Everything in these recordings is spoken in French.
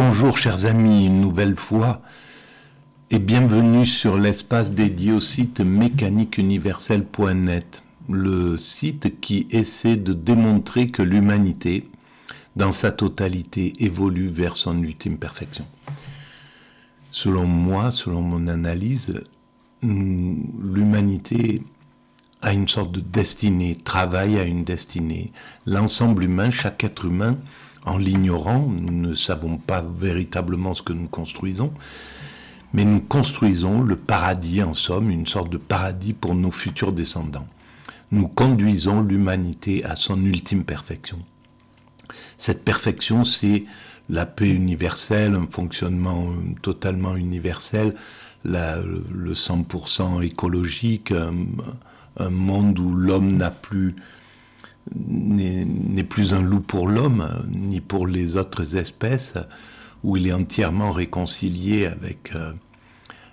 Bonjour chers amis, une nouvelle fois, et bienvenue sur l'espace dédié au site mécaniqueuniverselle.net, le site qui essaie de démontrer que l'humanité, dans sa totalité, évolue vers son ultime perfection. Selon moi, selon mon analyse, l'humanité a une sorte de destinée, travaille à une destinée. L'ensemble humain, chaque être humain, en l'ignorant, nous ne savons pas véritablement ce que nous construisons, mais nous construisons le paradis, en somme, une sorte de paradis pour nos futurs descendants. Nous conduisons l'humanité à son ultime perfection. Cette perfection, c'est la paix universelle, un fonctionnement totalement universel, le 100% écologique, un monde où l'homme n'est plus un loup pour l'homme, ni pour les autres espèces, où il est entièrement réconcilié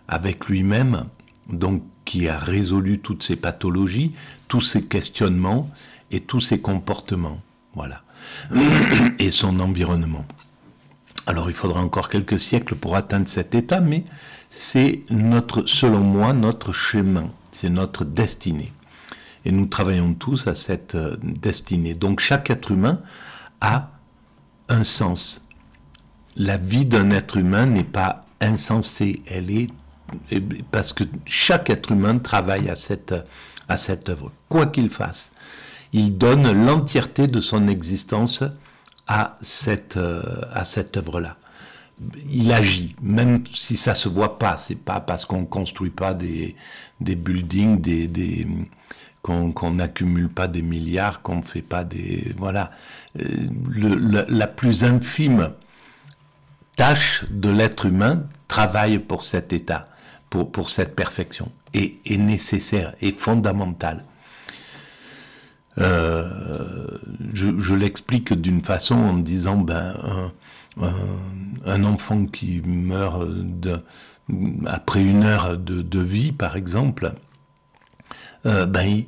avec lui-même, donc qui a résolu toutes ses pathologies, tous ses questionnements et tous ses comportements, voilà, et son environnement. Alors il faudra encore quelques siècles pour atteindre cet état, mais c'est selon moi, notre chemin, c'est notre destinée. Et nous travaillons tous à cette destinée. Donc chaque être humain a un sens. La vie d'un être humain n'est pas insensée. Parce que chaque être humain travaille à cette œuvre. Quoi qu'il fasse, il donne l'entièreté de son existence à cette œuvre-là. Il agit, même si ça se voit pas. C'est pas parce qu'on construit pas des buildings, qu'on n'accumule pas des milliards, qu'on ne fait pas des... Voilà. La plus infime tâche de l'être humain travaille pour cet état, pour cette perfection, et est nécessaire, est fondamentale. Je l'explique d'une façon en disant, un enfant qui meurt après 1 heure de vie, par exemple,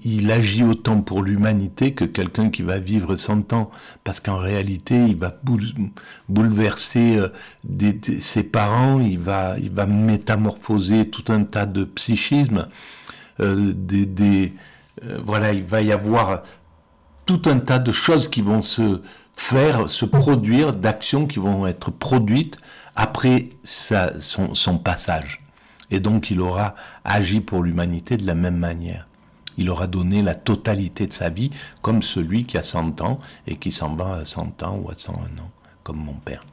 il agit autant pour l'humanité que quelqu'un qui va vivre 100 ans, parce qu'en réalité, il va bouleverser ses parents, il va métamorphoser tout un tas de psychismes, voilà, il va y avoir tout un tas de choses qui vont se produire, d'actions qui vont être produites après son passage. Et donc il aura agi pour l'humanité de la même manière. Il aura donné la totalité de sa vie, comme celui qui a 100 ans et qui s'en va à 100 ans ou à 101 ans, comme mon père,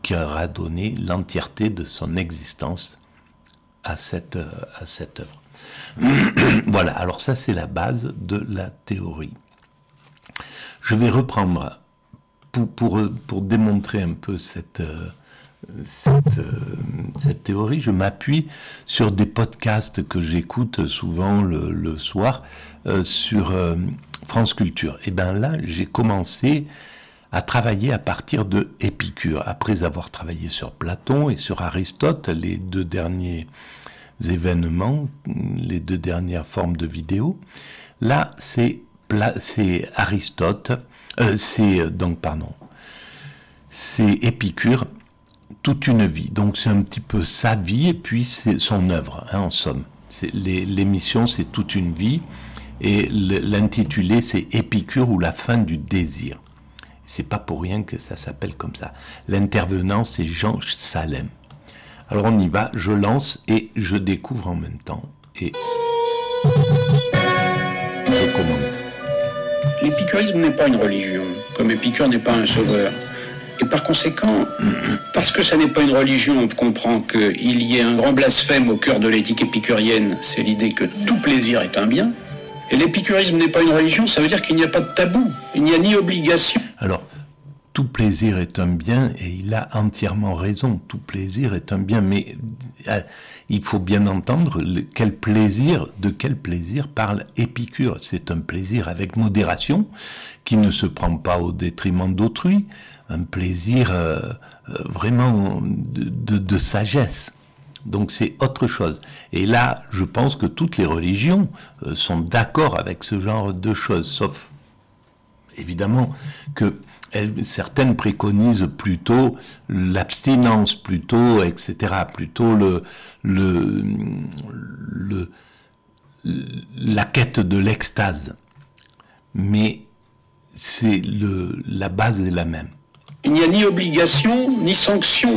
qui aura donné l'entièreté de son existence à cette œuvre. Voilà, alors ça c'est la base de la théorie. Je vais reprendre, pour démontrer un peu cette théorie, je m'appuie sur des podcasts que j'écoute souvent le soir sur France Culture. Et bien là, j'ai commencé à travailler à partir de Épicure, après avoir travaillé sur Platon et sur Aristote, les 2 derniers événements, les 2 dernières formes de vidéos. Là, c'est Aristote, c'est Épicure, toute une vie. Donc c'est un petit peu sa vie et puis c'est son œuvre, en somme. L'émission, c'est toute une vie, et l'intitulé, c'est Épicure ou la fin du désir. C'est pas pour rien que ça s'appelle comme ça. L'intervenant, c'est Jean Salem. Alors on y va, je lance et je découvre en même temps. Et je commente. L'épicurisme n'est pas une religion, comme Épicure n'est pas un sauveur. Et par conséquent, parce que ça n'est pas une religion, on comprend qu'il y ait un grand blasphème au cœur de l'éthique épicurienne, c'est l'idée que tout plaisir est un bien. Et l'épicurisme n'est pas une religion, ça veut dire qu'il n'y a pas de tabou, il n'y a ni obligation. Alors, tout plaisir est un bien, et il a entièrement raison, tout plaisir est un bien, mais il faut bien entendre de quel plaisir parle Épicure. C'est un plaisir avec modération, qui ne se prend pas au détriment d'autrui, un plaisir vraiment de sagesse. Donc c'est autre chose. Et là, je pense que toutes les religions sont d'accord avec ce genre de choses, sauf évidemment que certaines préconisent plutôt l'abstinence, plutôt, etc., plutôt la quête de l'extase. Mais la base est la même. Il n'y a ni obligation, ni sanction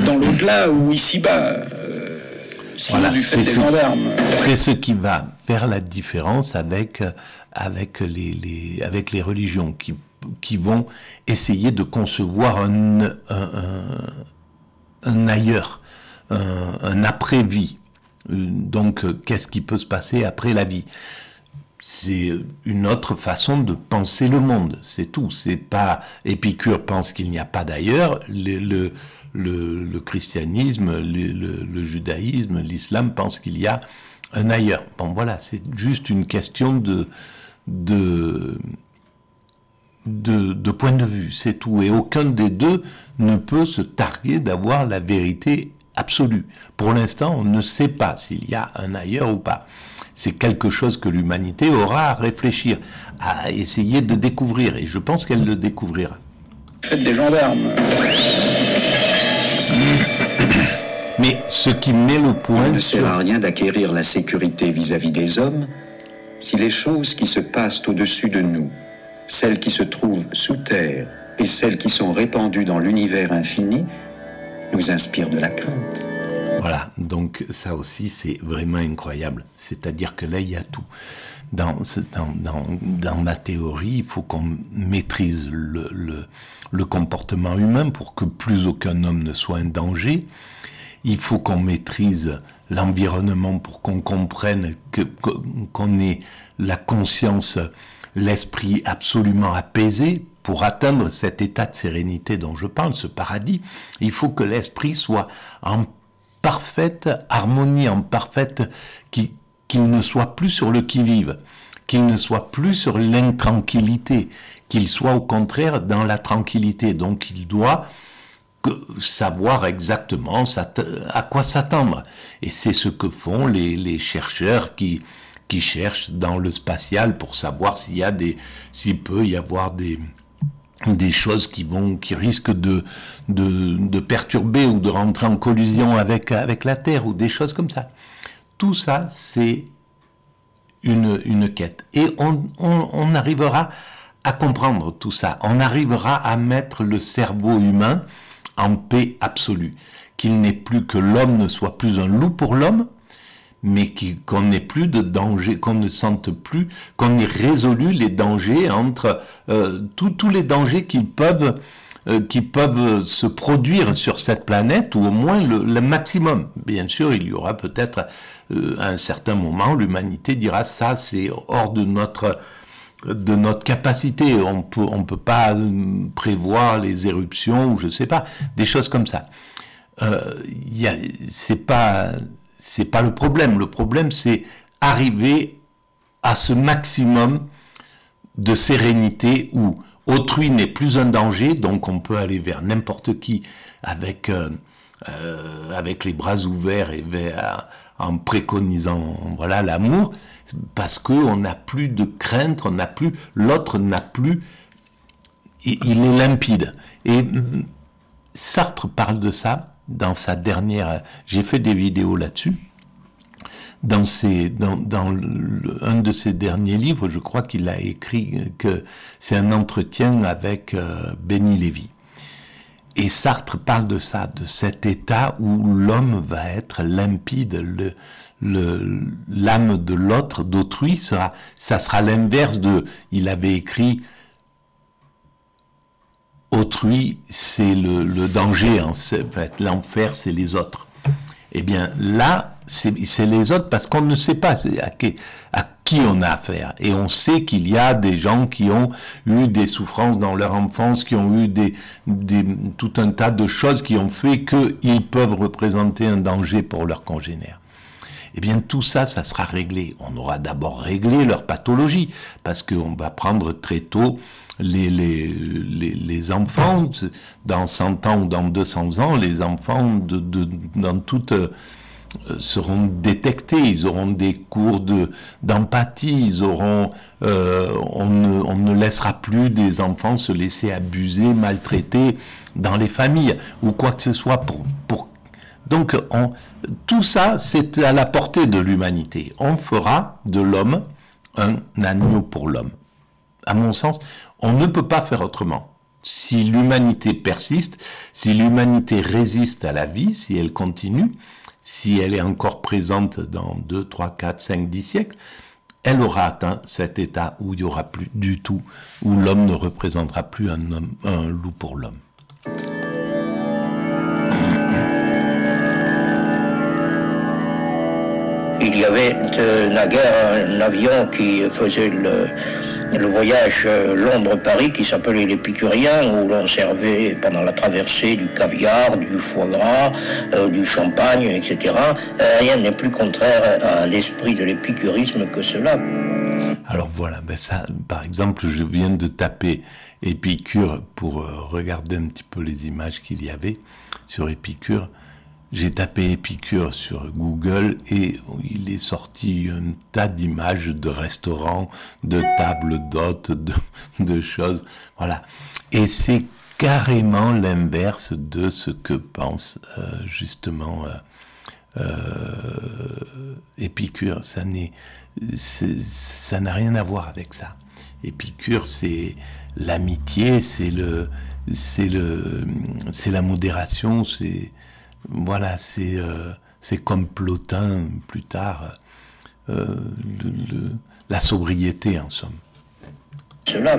dans l'au-delà ou ici-bas, sinon voilà, du fait des gendarmes. C'est ce qui va faire la différence avec les religions qui vont essayer de concevoir un ailleurs, un après-vie. Donc, qu'est-ce qui peut se passer après la vie? C'est une autre façon de penser le monde, c'est tout. C'est pas Épicure pense qu'il n'y a pas d'ailleurs, le christianisme, le judaïsme, l'islam pense qu'il y a un ailleurs. Bon voilà, c'est juste une question de point de vue, c'est tout. Et aucun des deux ne peut se targuer d'avoir la vérité absolue. Pour l'instant, on ne sait pas s'il y a un ailleurs ou pas. C'est quelque chose que l'humanité aura à réfléchir, à essayer de découvrir, et je pense qu'elle le découvrira. Faites des gendarmes. Mais ce qui met le point... Il ne sert à rien d'acquérir la sécurité vis-à-vis des hommes si les choses qui se passent au-dessus de nous, celles qui se trouvent sous terre et celles qui sont répandues dans l'univers infini, nous inspirent de la crainte. Voilà, donc ça aussi c'est vraiment incroyable. C'est-à-dire que là il y a tout. Dans ma théorie, il faut qu'on maîtrise le comportement humain pour que plus aucun homme ne soit un danger. Il faut qu'on maîtrise l'environnement pour qu'on comprenne qu'on ait la conscience, l'esprit absolument apaisé. Pour atteindre cet état de sérénité dont je parle, ce paradis, il faut que l'esprit soit en parfaite harmonie, en parfaite, qu'il ne soit plus sur le qui-vive, qu'il ne soit plus sur l'intranquillité, qu'il soit au contraire dans la tranquillité. Donc il doit savoir exactement à quoi s'attendre. Et c'est ce que font les chercheurs qui cherchent dans le spatial pour savoir s'il peut y avoir des choses qui risquent de perturber ou de rentrer en collusion avec la Terre ou des choses comme ça. Tout ça, c'est une quête. Et on arrivera à comprendre tout ça. On arrivera à mettre le cerveau humain en paix absolue. Qu'il n'est plus que l'homme ne soit plus un loup pour l'homme, mais qu'on n'ait plus de danger, qu'on ne sente plus, qu'on ait résolu les dangers entre tous les dangers qui peuvent se produire sur cette planète, ou au moins le maximum. Bien sûr, il y aura peut-être à un certain moment, l'humanité dira ça, c'est hors de notre capacité. On peut pas prévoir les éruptions ou je sais pas, des choses comme ça. C'est pas le problème. Le problème, c'est arriver à ce maximum de sérénité où autrui n'est plus un danger, donc on peut aller vers n'importe qui avec les bras ouverts et en préconisant voilà l'amour, parce que on n'a plus de crainte, l'autre n'a plus, il est limpide. Et Sartre parle de ça. Dans sa dernière, j'ai fait des vidéos là-dessus. Dans un de ses derniers livres, je crois qu'il a écrit que c'est un entretien avec Benny Lévy. Et Sartre parle de ça, de cet état où l'homme va être limpide, l'âme de l'autre, d'autrui, ça sera l'inverse de. Il avait écrit. Autrui, c'est le danger, en fait, l'enfer, c'est les autres. Eh bien, là, c'est les autres parce qu'on ne sait pas à qui on a affaire. Et on sait qu'il y a des gens qui ont eu des souffrances dans leur enfance, qui ont eu tout un tas de choses qui ont fait qu'ils peuvent représenter un danger pour leurs congénères. Eh bien, tout ça, ça sera réglé. On aura d'abord réglé leur pathologie, parce qu'on va prendre très tôt les enfants, dans 100 ans ou dans 200 ans, les enfants dans toute seront détectés, ils auront des cours d'empathie, ils auront, on ne laissera plus des enfants se laisser abuser, maltraiter dans les familles ou quoi que ce soit donc tout ça c'est à la portée de l'humanité. On fera de l'homme un agneau pour l'homme. À mon sens, on ne peut pas faire autrement. Si l'humanité persiste, si l'humanité résiste à la vie, si elle continue, si elle est encore présente dans 2, 3, 4, 5, 10 siècles, elle aura atteint cet état où il n'y aura plus du tout, où l'homme ne représentera plus un loup pour l'homme. Il y avait naguère un avion qui faisait le voyage Londres-Paris qui s'appelait l'Épicurien, où l'on servait pendant la traversée du caviar, du foie gras, du champagne, etc. Rien n'est plus contraire à l'esprit de l'épicurisme que cela. Alors voilà, ben ça, par exemple, je viens de taper Épicure pour regarder un petit peu les images qu'il y avait sur Épicure. J'ai tapé Épicure sur Google et il est sorti un tas d'images de restaurants, de tables d'hôtes, de choses. Voilà. Et c'est carrément l'inverse de ce que pense justement Épicure. Ça n'a rien à voir avec ça. Épicure, c'est l'amitié, c'est la modération, voilà, c'est comme Plotin plus tard, la sobriété en somme. Cela.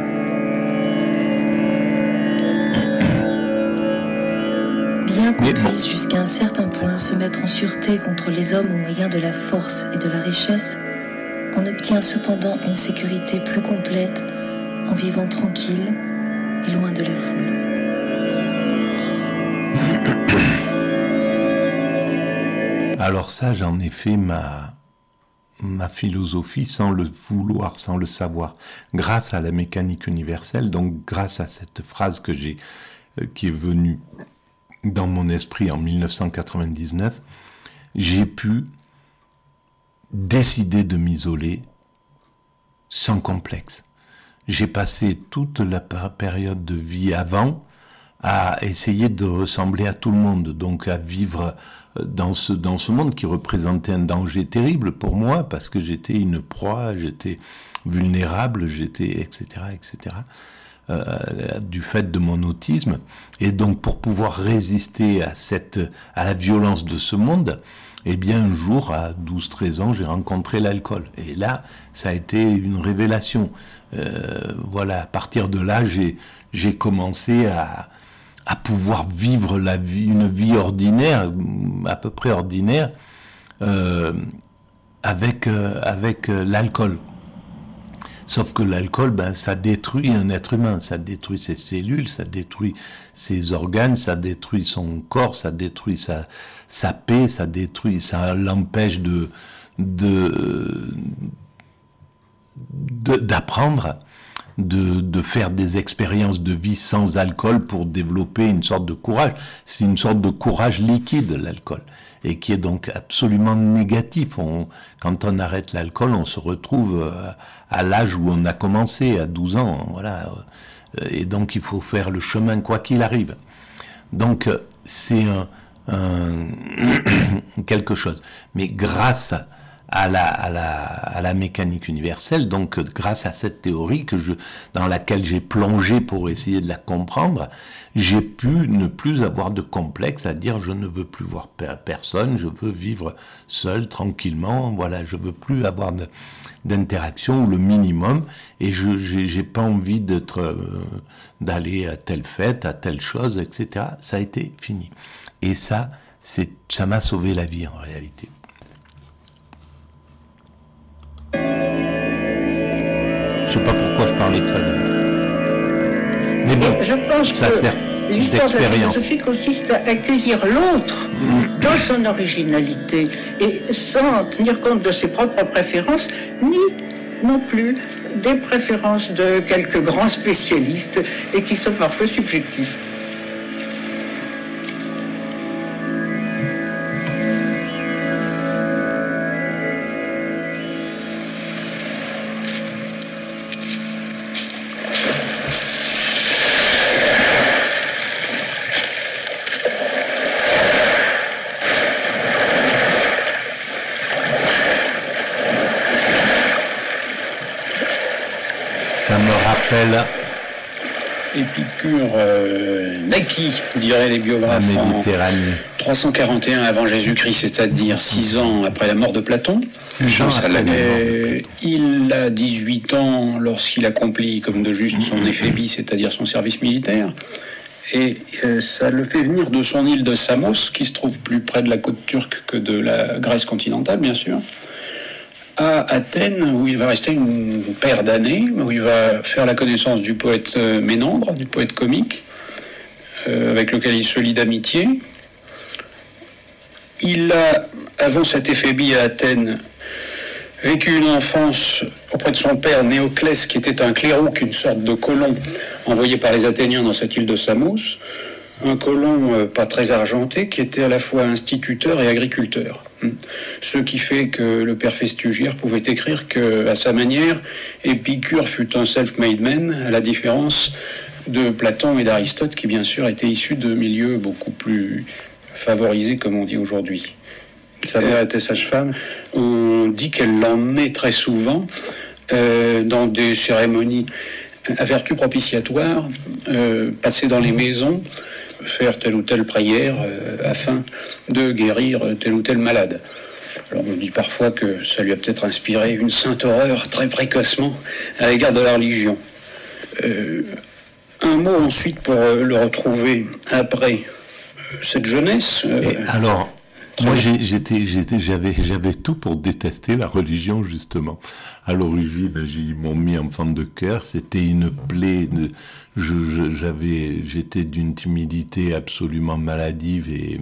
Bien qu'on puisse jusqu'à un certain point se mettre en sûreté contre les hommes au moyen de la force et de la richesse, on obtient cependant une sécurité plus complète en vivant tranquille et loin de la foule. Alors ça, j'en ai fait ma philosophie sans le vouloir, sans le savoir, grâce à la mécanique universelle, donc grâce à cette phrase qui est venue dans mon esprit en 1999, j'ai pu décider de m'isoler sans complexe. J'ai passé toute la période de vie avant à essayer de ressembler à tout le monde, donc à vivre dans ce monde qui représentait un danger terrible pour moi, parce que j'étais une proie, j'étais vulnérable, j'étais, etc., etc., du fait de mon autisme. Et donc, pour pouvoir résister à la violence de ce monde, eh bien, un jour, à 12-13 ans, j'ai rencontré l'alcool. Et là, ça a été une révélation. Voilà, à partir de là, j'ai commencé à pouvoir vivre une vie ordinaire, à peu près ordinaire, avec l'alcool. Sauf que l'alcool, ça détruit un être humain, ça détruit ses cellules, ça détruit ses organes, ça détruit son corps, ça détruit sa paix, ça l'empêche d'apprendre, de faire des expériences de vie sans alcool pour développer une sorte de courage. C'est une sorte de courage liquide, l'alcool, et qui est donc absolument négatif. Quand on arrête l'alcool, on se retrouve à l'âge où on a commencé, à 12 ans, voilà. Et donc il faut faire le chemin quoi qu'il arrive. Donc c'est quelque chose. Mais grâce à la mécanique universelle, donc grâce à cette théorie dans laquelle j'ai plongé pour essayer de la comprendre, j'ai pu ne plus avoir de complexe à dire je ne veux plus voir personne, je veux vivre seul, tranquillement, voilà, je veux plus avoir d'interaction ou le minimum, et j'ai pas envie d'aller à telle fête, à telle chose, etc. Ça a été fini. Et ça m'a sauvé la vie en réalité. Je sais pas pourquoi je parlais de ça d'ailleurs. Mais bon, je pense ça que sert l'histoire de la d'expérience. philosophie consiste à accueillir l'autre dans son originalité et sans tenir compte de ses propres préférences, ni non plus des préférences de quelques grands spécialistes et qui sont parfois subjectifs. Noël. Épicure naquit, diraient les biographes, en 341 avant Jésus-Christ, c'est-à-dire 6 ans après la mort de Platon. Il a 18 ans lorsqu'il accomplit comme de juste son éphébie, c'est-à-dire son service militaire. Et ça le fait venir de son île de Samos, qui se trouve plus près de la côte turque que de la Grèce continentale, bien sûr, à Athènes, où il va rester une paire d'années, où il va faire la connaissance du poète Ménandre, du poète comique, avec lequel il se lie d'amitié. Il a, avant cette éphébie à Athènes, vécu une enfance auprès de son père Néoclès, qui était un clérouque, une sorte de colon envoyé par les Athéniens dans cette île de Samos, un colon pas très argenté, qui était à la fois instituteur et agriculteur. Ce qui fait que le père Festugière pouvait écrire qu'à sa manière, Épicure fut un self-made man, à la différence de Platon et d'Aristote, qui bien sûr étaient issus de milieux beaucoup plus favorisés, comme on dit aujourd'hui. Sa mère était sage-femme. On dit qu'elle l'emmenait très souvent dans des cérémonies à vertu propitiatoire, passer dans les maisons, faire telle ou telle prière afin de guérir tel ou tel malade. Alors on dit parfois que ça lui a peut-être inspiré une sainte horreur très précocement à l'égard de la religion. Un mot ensuite pour le retrouver après cette jeunesse. Alors, moi j'avais tout pour détester la religion, justement. À l'origine, ils m'ont mis enfant de cœur, c'était une plaie. J'étais d'une timidité absolument maladive et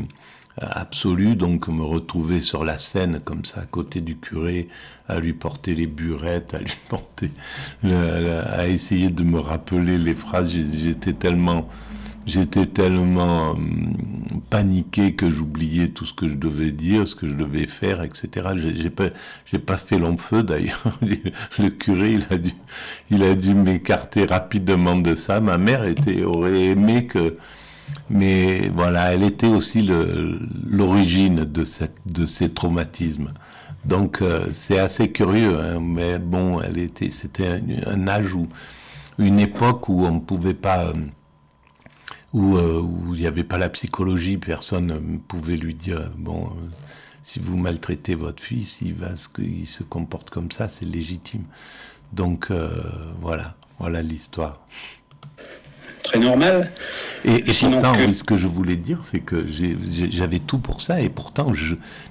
absolue, donc me retrouver sur la scène comme ça à côté du curé, à lui porter les burettes, à essayer de me rappeler les phrases, j'étais tellement paniqué que j'oubliais tout ce que je devais dire, ce que je devais faire, etc. J'ai pas fait long feu d'ailleurs. Le curé, il a dû m'écarter rapidement de ça. Ma mère aurait aimé que, mais voilà, elle était aussi l'origine de ces traumatismes. Donc c'est assez curieux, hein, mais bon, c'était un âge une époque où on ne pouvait pas. Où il n'y avait pas la psychologie, personne ne pouvait lui dire bon, si vous maltraitez votre fils, il se comporte comme ça, c'est légitime. Donc voilà l'histoire. Très normal. Et pourtant, oui, ce que je voulais dire, c'est que j'avais tout pour ça, et pourtant,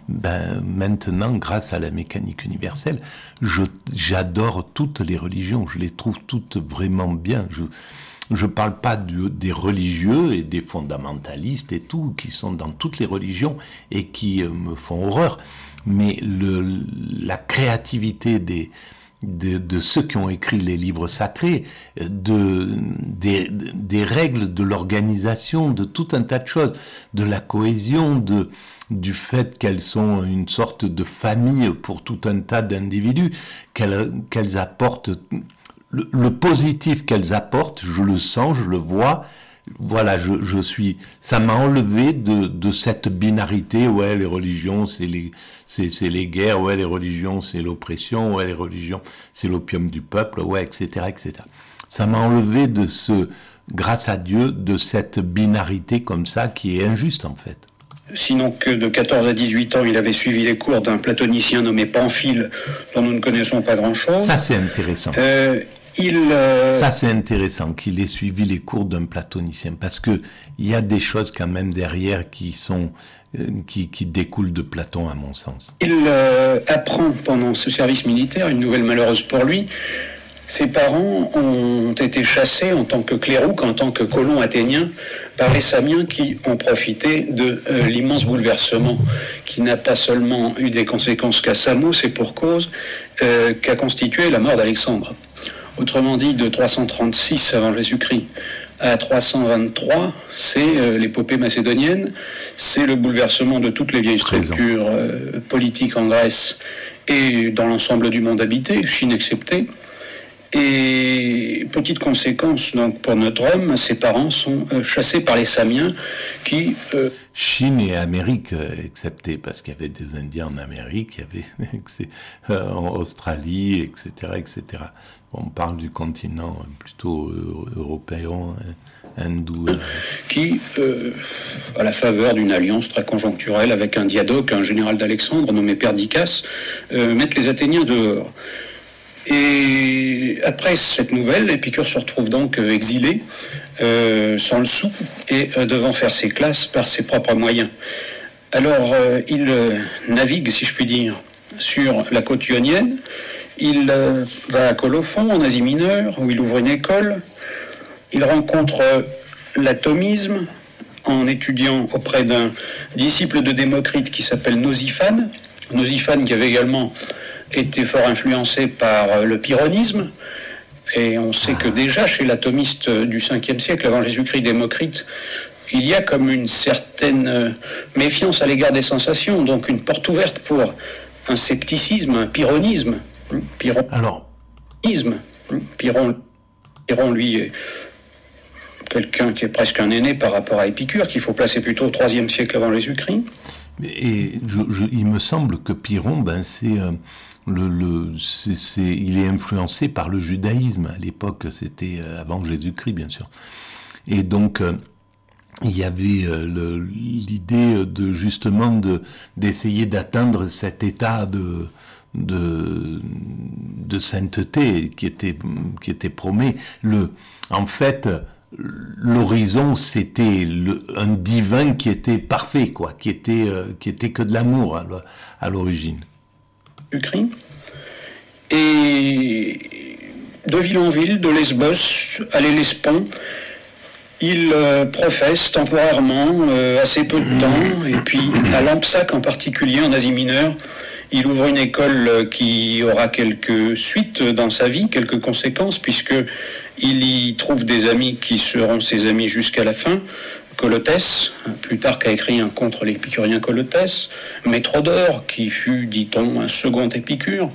maintenant, grâce à la mécanique universelle, j'adore toutes les religions, je les trouve toutes vraiment bien. Je parle pas des religieux et des fondamentalistes et tout, qui sont dans toutes les religions et qui me font horreur. Mais la créativité de ceux qui ont écrit les livres sacrés, des règles de l'organisation, de tout un tas de choses, de la cohésion, du fait qu'elles sont une sorte de famille pour tout un tas d'individus, qu'elles apportent... Le positif qu'elles apportent, je le sens, je le vois, voilà, ça m'a enlevé de cette binarité, ouais, les religions, c'est les guerres, ouais, les religions, c'est l'oppression, ouais, les religions, c'est l'opium du peuple, ouais, etc., etc. Ça m'a enlevé grâce à Dieu, de cette binarité comme ça, qui est injuste, en fait. Sinon que de 14 à 18 ans, il avait suivi les cours d'un platonicien nommé Pamphile, dont nous ne connaissons pas grand-chose. Ça, c'est intéressant. Ça, c'est intéressant qu'il ait suivi les cours d'un platonicien, parce que il y a des choses quand même derrière qui découlent de Platon, à mon sens. Il apprend pendant ce service militaire, une nouvelle malheureuse pour lui. Ses parents ont été chassés en tant que clérouques, en tant que colons athéniens, par les Samiens qui ont profité de l'immense bouleversement qui n'a pas seulement eu des conséquences qu'à Samos, et pour cause, qu'a constitué la mort d'Alexandre. Autrement dit, de 336 avant Jésus-Christ à 323, c'est l'épopée macédonienne, c'est le bouleversement de toutes les vieilles structures politiques en Grèce et dans l'ensemble du monde habité, Chine exceptée. Et petite conséquence donc pour notre homme, ses parents sont chassés par les Samiens qui... Chine et Amérique excepté, parce qu'il y avait des Indiens en Amérique, il y avait en Australie, etc., etc. On parle du continent plutôt européen, hindou. Qui, à la faveur d'une alliance très conjoncturelle avec un diadoque, un général d'Alexandre nommé Perdiccas, mettent les Athéniens dehors. Et après cette nouvelle, Épicure se retrouve donc exilé, sans le sou, et devant faire ses classes par ses propres moyens. Alors, il navigue, si je puis dire, sur la côte ionienne. Il va à Colophon, en Asie mineure, où il ouvre une école. Il rencontre l'atomisme en étudiant auprès d'un disciple de Démocrite qui s'appelle Nausifane. Nausifane qui avait également été fort influencé par le pyrrhonisme. Et on sait que déjà chez l'atomiste du 5e siècle avant Jésus-Christ, Démocrite, il y a comme une certaine méfiance à l'égard des sensations, donc une porte ouverte pour un scepticisme, un pyrrhonisme. Pyrrhon, lui, est quelqu'un qui est presque un aîné par rapport à Épicure, qu'il faut placer plutôt au 3e siècle avant Jésus-Christ. Et il me semble que Pyrrhon, il est influencé par le judaïsme. À l'époque, c'était avant Jésus-Christ, bien sûr. Et donc, il y avait l'idée de justement d'essayer d'atteindre cet état de sainteté qui était promis. En fait, l'horizon, c'était un divin qui était parfait, quoi, qui était que de l'amour à l'origine. Et de ville en ville, de Lesbos à l'Hellespont, il professe temporairement assez peu de temps, et puis à Lampsaque en particulier, en Asie mineure, il ouvre une école qui aura quelques suites dans sa vie, quelques conséquences, puisqu'il y trouve des amis qui seront ses amis jusqu'à la fin. Colotès, Plutarque a écrit un contre l'épicurien Colotès, Métrodore, qui fut, dit-on, un second Épicure,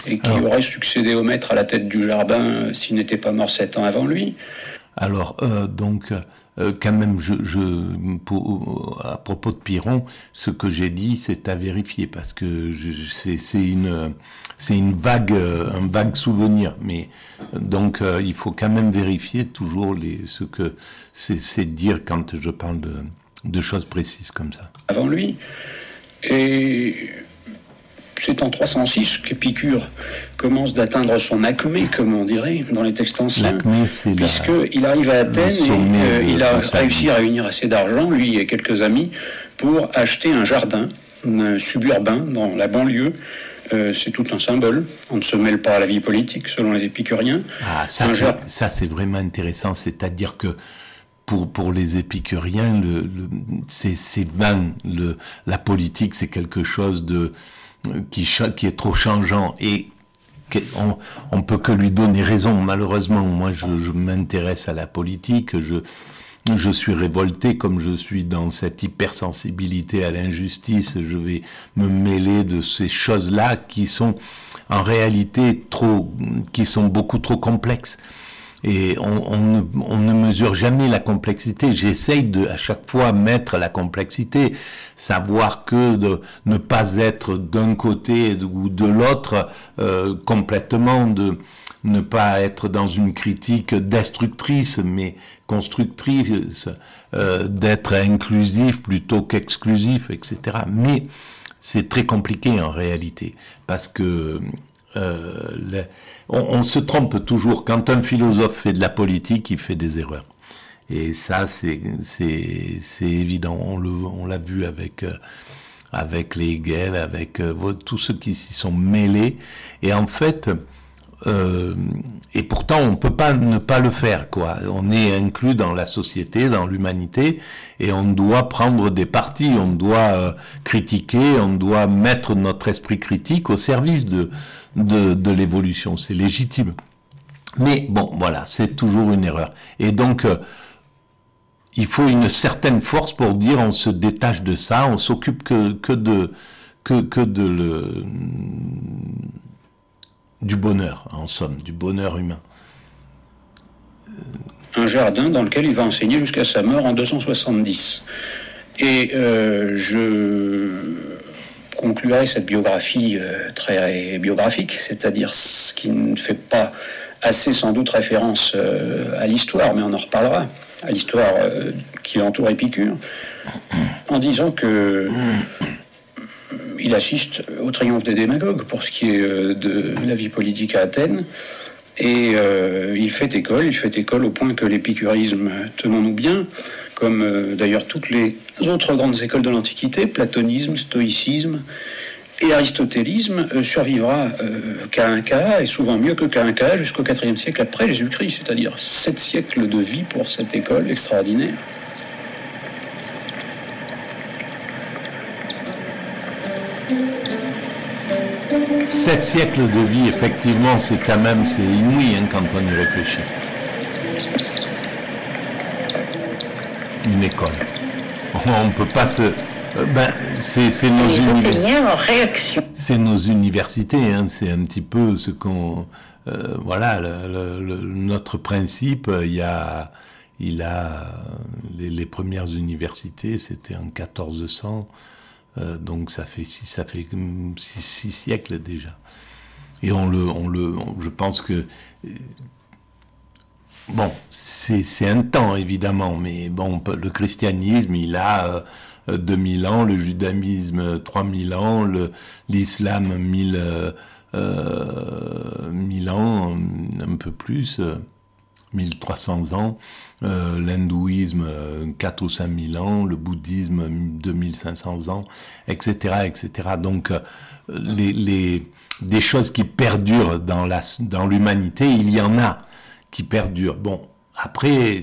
et qui aurait succédé au maître à la tête du Jardin s'il n'était pas mort 7 ans avant lui. Alors, quand même, à propos de Pyrrhon, ce que j'ai dit, c'est à vérifier, parce que c'est un vague souvenir. Mais donc, il faut quand même vérifier toujours ce que c'est dire quand je parle de choses précises comme ça. Avant lui, et c'est en 306 qu'Épicure commence d'atteindre son acmé, comme on dirait dans les textes anciens, puisqu'il arrive à Athènes et il a réussi à réunir assez d'argent, lui et quelques amis, pour acheter un jardin suburbain dans la banlieue. C'est tout un symbole. On ne se mêle pas à la vie politique, selon les épicuriens. Ça c'est vraiment intéressant, c'est-à-dire que pour les épicuriens, c'est vain. La politique, c'est quelque chose qui est trop changeant, et on peut que lui donner raison. Malheureusement, moi je m'intéresse à la politique, je suis révolté, comme je suis dans cette hypersensibilité à l'injustice, je vais me mêler de ces choses-là qui sont en réalité qui sont beaucoup trop complexes. Et on ne mesure jamais la complexité. J'essaye à chaque fois mettre la complexité, savoir que de ne pas être d'un côté ou de l'autre complètement, de ne pas être dans une critique destructrice mais constructrice, d'être inclusif plutôt qu'exclusif, etc. Mais c'est très compliqué en réalité, parce que on se trompe toujours. Quand un philosophe fait de la politique, il fait des erreurs. Et ça, c'est évident. On l'a vu avec les Hegel, avec tous ceux qui s'y sont mêlés. Et en fait, et pourtant, on peut pas ne pas le faire, quoi. On est inclus dans la société, dans l'humanité, et on doit prendre des partis, on doit critiquer, on doit mettre notre esprit critique au service de l'évolution. C'est légitime. Mais bon, voilà, c'est toujours une erreur. Et donc, il faut une certaine force pour dire on se détache de ça, on s'occupe que de du bonheur, en somme, du bonheur humain. Un jardin dans lequel il va enseigner jusqu'à sa mort en 270. Et je conclurai cette biographie très biographique, c'est-à-dire ce qui ne fait pas assez sans doute référence à l'histoire, mais on en reparlera, à l'histoire qui entoure Épicure, en disant que il assiste au triomphe des démagogues pour ce qui est de la vie politique à Athènes, et il fait école au point que l'épicurisme, tenons-nous bien, comme d'ailleurs toutes les autres grandes écoles de l'Antiquité, platonisme, stoïcisme et aristotélisme, survivra qu'à un cas, et souvent mieux que qu'à un cas, jusqu'au IVe siècle après Jésus-Christ, c'est-à-dire 7 siècles de vie pour cette école extraordinaire. Sept siècles de vie, effectivement, c'est inouï quand on y réfléchit. Une école. On ne peut pas se... c'est nos universités, hein, c'est un petit peu ce qu'on... voilà, notre principe, il a les premières universités, c'était en 1400, donc ça fait 6 siècles déjà. Et je pense que... Bon, c'est un temps, évidemment, mais bon, le christianisme, il a 2000 ans, le judaïsme 3000 ans, l'islam 1000 ans, un peu plus, 1300 ans, l'hindouisme 4 ou 5000 ans, le bouddhisme 2500 ans, etc., etc. Donc, des choses qui perdurent dans l'humanité, il y en a qui perdure. Bon, après,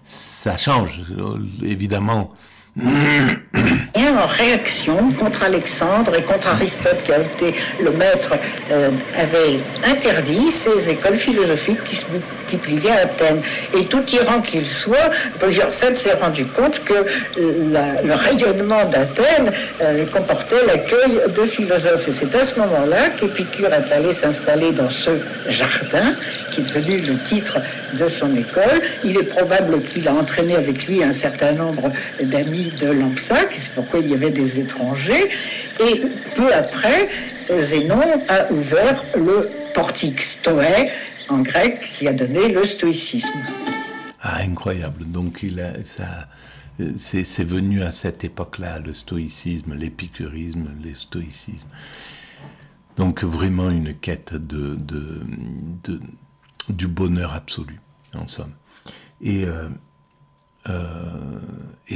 ça change, évidemment. Et en réaction contre Alexandre et contre Aristote, qui a été le maître, avait interdit ces écoles philosophiques qui se multipliaient à Athènes. Et tout tyran qu'il soit, Polyorcète s'est rendu compte que le rayonnement d'Athènes comportait l'accueil de philosophes. Et c'est à ce moment-là qu'Épicure est allé s'installer dans ce jardin, qui est devenu le titre de son école. Il est probable qu'il a entraîné avec lui un certain nombre d'amis de Lampsaque, c'est pourquoi il y avait des étrangers, et peu après, Zénon a ouvert le portique stoïque en grec qui a donné le stoïcisme. Ah, incroyable. Donc c'est venu à cette époque-là, le stoïcisme, l'épicurisme, le stoïcisme. Donc vraiment une quête du bonheur absolu, en somme. Et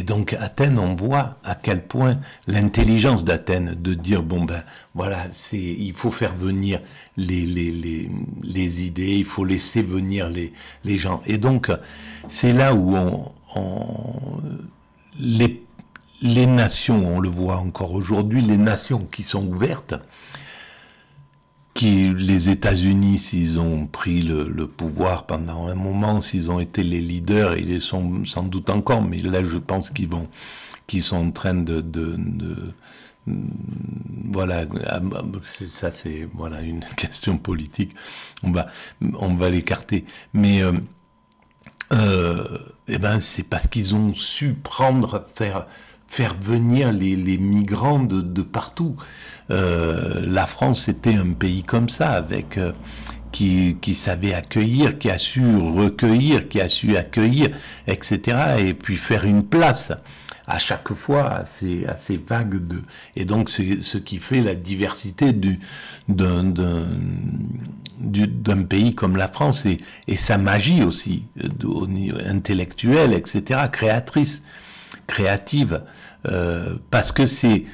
donc Athènes, on voit à quel point l'intelligence d'Athènes de dire voilà, il faut faire venir les idées, il faut laisser venir les gens. Et donc c'est là où les nations, on le voit encore aujourd'hui, les nations qui sont ouvertes, les États-Unis, s'ils ont pris le pouvoir pendant un moment, s'ils ont été les leaders, et ils les sont sans doute encore, mais là je pense qu'ils sont en train voilà, ça c'est voilà une question politique, on va l'écarter, mais c'est parce qu'ils ont su faire venir les migrants de partout. La France était un pays comme ça, avec qui savait accueillir, qui a su recueillir, qui a su accueillir, etc. Et puis faire une place à chaque fois à ces vagues et donc c'est ce qui fait la diversité d'un pays comme la France et sa magie aussi au niveau intellectuel, etc. créative, parce que c'est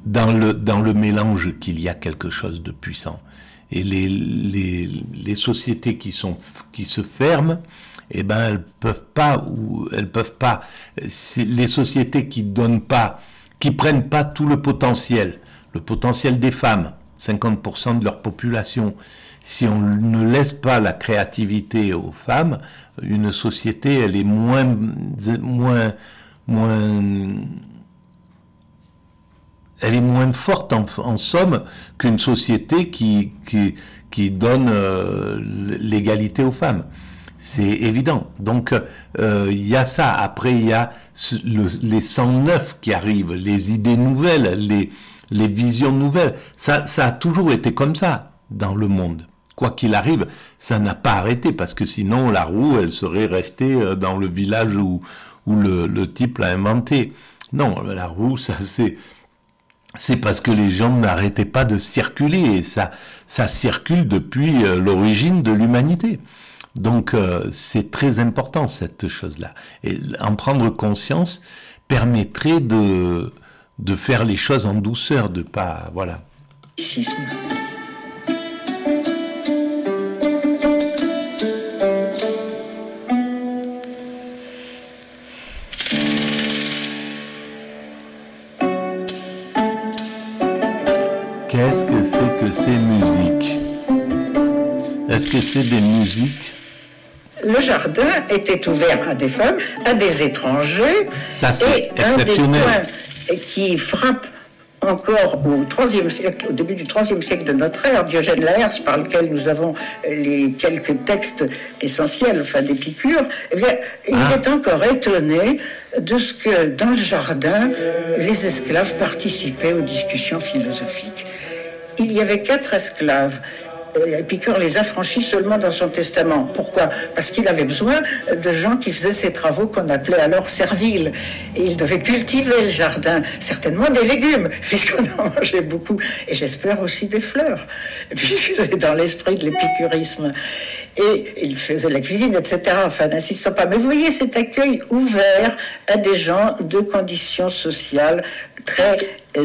dans le mélange qu'il y a quelque chose de puissant. Et les sociétés qui se ferment, elles peuvent pas, les sociétés qui prennent pas tout le potentiel des femmes, 50% de leur population, si on ne laisse pas la créativité aux femmes, une société, elle est moins elle est moins forte en somme qu'une société qui donne l'égalité aux femmes. C'est évident. Donc, il y a ça. Après, il y a les 109 qui arrivent, les idées nouvelles, les visions nouvelles. Ça a toujours été comme ça dans le monde. Quoi qu'il arrive, ça n'a pas arrêté, parce que sinon, la roue, elle serait restée dans le village où le type l'a inventé. Non, la roue, ça c'est parce que les gens n'arrêtaient pas de circuler, et ça circule depuis l'origine de l'humanité. Donc c'est très important cette chose-là. Et en prendre conscience permettrait de faire les choses en douceur, de pas, voilà. Qu'est-ce que c'est que ces musiques? Est-ce que c'est des musiques? Le jardin était ouvert à des femmes, à des étrangers. Ça, c'est et un des exceptionnel. points qui frappe encore au IIIe siècle, au début du IIIe siècle de notre ère, Diogène Laërce, par lequel nous avons les quelques textes essentiels, enfin d'Épicure, eh bien, il est encore étonné de ce que dans le jardin, les esclaves participaient aux discussions philosophiques. Il y avait 4 esclaves. Épicure les affranchit seulement dans son testament. Pourquoi? Parce qu'il avait besoin de gens qui faisaient ces travaux qu'on appelait alors serviles. Et il devait cultiver le jardin, certainement des légumes, puisqu'on en mangeait beaucoup. Et j'espère aussi des fleurs, puisque c'est dans l'esprit de l'épicurisme. Et il faisait la cuisine, etc. Enfin, n'insistons pas. Mais vous voyez cet accueil ouvert à des gens de conditions sociales très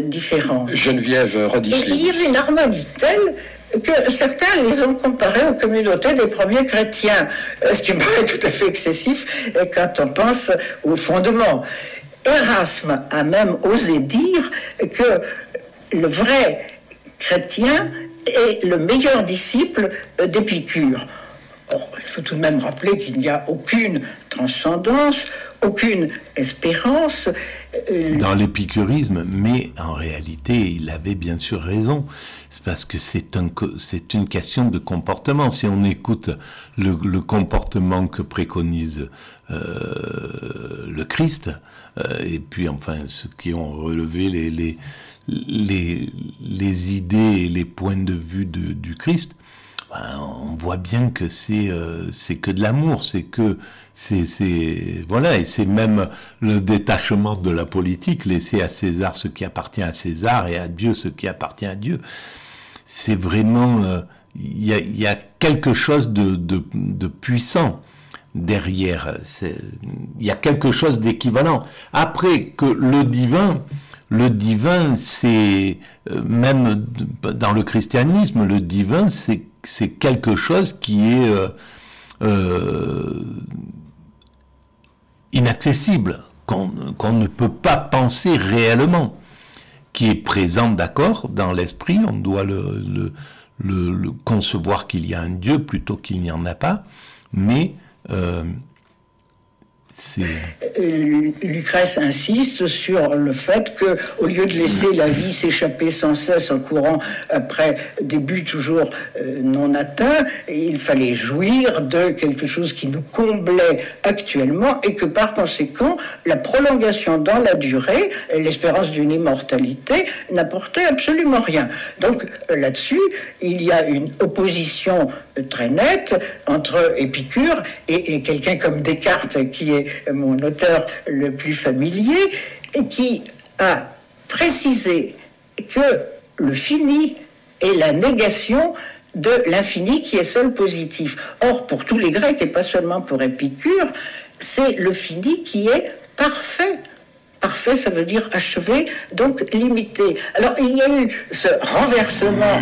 différentes. Geneviève Rodisly. Et il y avait une harmonie telle que certains les ont comparés aux communautés des premiers chrétiens, ce qui me paraît tout à fait excessif quand on pense au fondement. Erasme a même osé dire que le vrai chrétien est le meilleur disciple d'Épicure. Or, il faut tout de même rappeler qu'il n'y a aucune transcendance, aucune espérance. Dans l'épicurisme, mais en réalité, il avait bien sûr raison. C'est parce que c'est une question de comportement. Si on écoute le comportement que préconise le Christ, et puis enfin ceux qui ont relevé les idées et les points de vue du Christ, on voit bien que c'est que de l'amour, voilà, et c'est même le détachement de la politique, laisser à César ce qui appartient à César et à Dieu ce qui appartient à Dieu. C'est vraiment, il y a quelque chose de puissant derrière. Il y a quelque chose d'équivalent. Après que le divin, c'est même dans le christianisme, le divin, c'est quelque chose qui est inaccessible, qu'on ne peut pas penser réellement, qui est présent, d'accord, dans l'esprit. On doit le concevoir qu'il y a un Dieu plutôt qu'il n'y en a pas, mais Lucrèce insiste sur le fait que, au lieu de laisser la vie s'échapper sans cesse en courant après des buts toujours non atteints, il fallait jouir de quelque chose qui nous comblait actuellement, et que par conséquent la prolongation dans la durée, l'espérance d'une immortalité, n'apportait absolument rien. Donc là-dessus, il y a une opposition très nette entre Épicure et quelqu'un comme Descartes, qui est mon auteur le plus familier, et qui a précisé que le fini est la négation de l'infini qui est seul positif. Or, pour tous les Grecs, et pas seulement pour Épicure, c'est le fini qui est parfait. Parfait, ça veut dire achevé, donc limité. Alors, il y a eu ce renversement,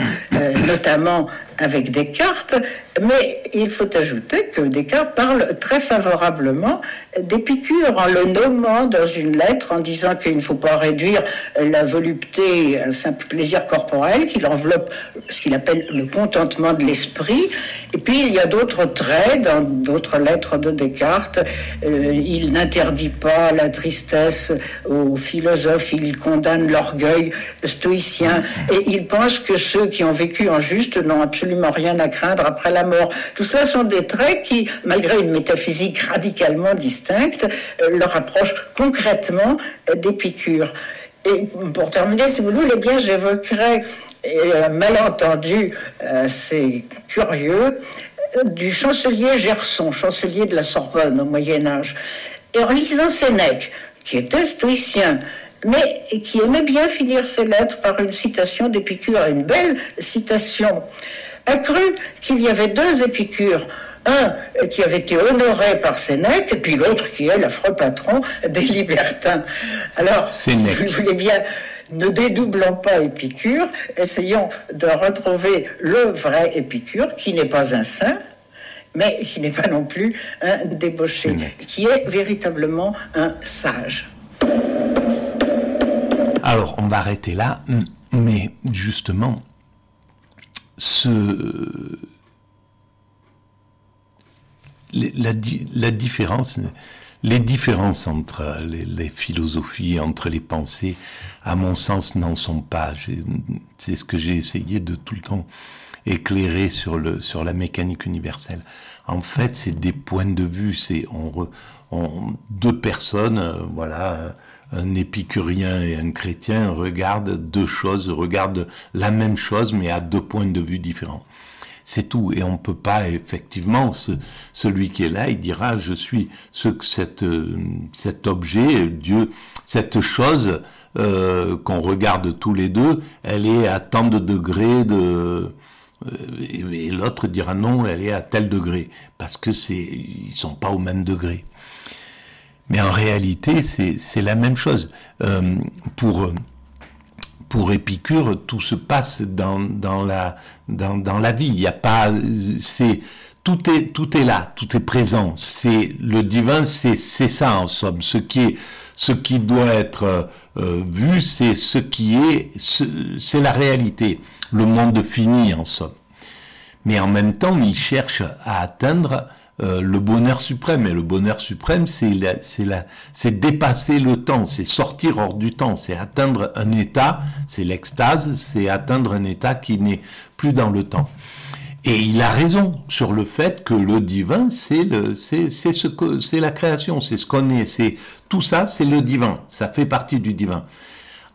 notamment avec Descartes, Mais il faut ajouter que Descartes parle très favorablement d'Épicure en le nommant dans une lettre en disant qu'il ne faut pas réduire la volupté à un simple plaisir corporel, qu'il enveloppe ce qu'il appelle le contentement de l'esprit. Et puis il y a d'autres traits dans d'autres lettres de Descartes. Il n'interdit pas la tristesse aux philosophes, il condamne l'orgueil stoïcien et il pense que ceux qui ont vécu en juste n'ont absolument rien à craindre après la mort. Tout cela sont des traits qui, malgré une métaphysique radicalement distincte, le rapprochent concrètement d'Épicure. Et pour terminer, si vous le voulez bien, j'évoquerai un malentendu assez curieux du chancelier Gerson, chancelier de la Sorbonne au Moyen-Âge. Et en lisant Sénèque, qui était stoïcien, mais qui aimait bien finir ses lettres par une citation d'Épicure, une belle citation, a cru qu'il y avait deux Épicures, un qui avait été honoré par Sénèque, et puis l'autre qui est l'affreux patron des libertins. Alors, Sénèque. Si vous voulez bien, ne dédoublons pas Épicure, essayons de retrouver le vrai Épicure, qui n'est pas un saint, mais qui n'est pas non plus un débauché, Sénèque. qui est véritablement un sage. Alors, on va arrêter là, mais justement, la différence, les différences entre les philosophies, entre les pensées, à mon sens, n'en sont pas. C'est ce que j'ai essayé de tout le temps éclairer sur la mécanique universelle. En fait, c'est des points de vue, c'est deux personnes, voilà, un épicurien et un chrétien regardent deux choses, regardent la même chose, mais à deux points de vue différents. C'est tout, et on peut pas, effectivement, celui qui est là, il dira, je suis cet objet, Dieu, cette chose qu'on regarde tous les deux, elle est à tant de degrés et l'autre dira non, elle est à tel degré, parce que ils sont pas au même degré. Mais en réalité, c'est la même chose. Pour Épicure, tout se passe dans la vie. Il y a pas, tout est là, tout est présent. C'est le divin, c'est ça en somme. Ce qui doit être vu, c'est c'est la réalité, le monde fini en somme. Mais en même temps, il cherche à atteindre le bonheur suprême. Et le bonheur suprême, c'est dépasser le temps, c'est sortir hors du temps, c'est atteindre un état, c'est l'extase, c'est atteindre un état qui n'est plus dans le temps. Et il a raison sur le fait que le divin, c'est la création, c'est ce qu'on est, c'est tout ça, c'est le divin, ça fait partie du divin.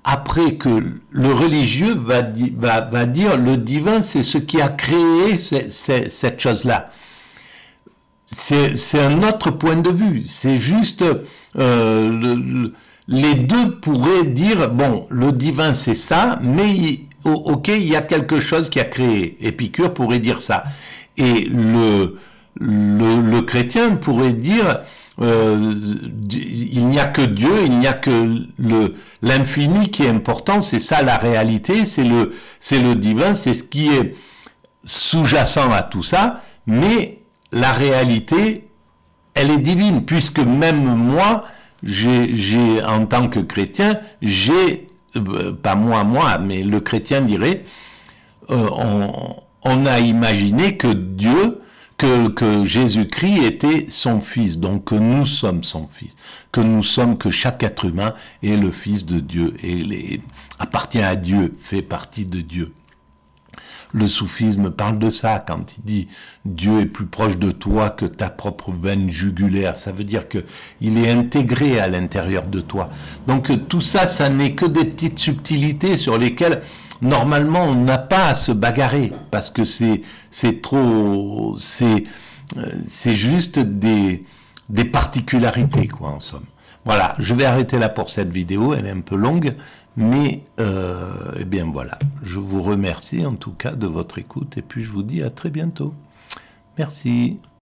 Après que le religieux va dire le divin, c'est ce qui a créé cette chose-là. C'est un autre point de vue. C'est juste les deux pourraient dire bon, le divin c'est ça, mais ok, il y a quelque chose qui a créé. Épicure pourrait dire ça, et le chrétien pourrait dire il n'y a que Dieu, il n'y a que l'infini qui est important. C'est ça la réalité. C'est le divin, c'est ce qui est sous-jacent à tout ça, mais la réalité, elle est divine, puisque même moi, j'ai en tant que chrétien, pas moi, mais le chrétien dirait, on a imaginé que Dieu, que Jésus-Christ était son fils, donc que nous sommes son fils, que chaque être humain est le fils de Dieu, et appartient à Dieu, fait partie de Dieu. Le soufisme parle de ça quand il dit Dieu est plus proche de toi que ta propre veine jugulaire. Ça veut dire que il est intégré à l'intérieur de toi. Donc tout ça, ça n'est que des petites subtilités sur lesquelles normalement on n'a pas à se bagarrer, parce que c'est juste des particularités, quoi, en somme. Voilà, je vais arrêter là pour cette vidéo, elle est un peu longue. Mais, eh bien voilà, je vous remercie en tout cas de votre écoute et puis je vous dis à très bientôt. Merci.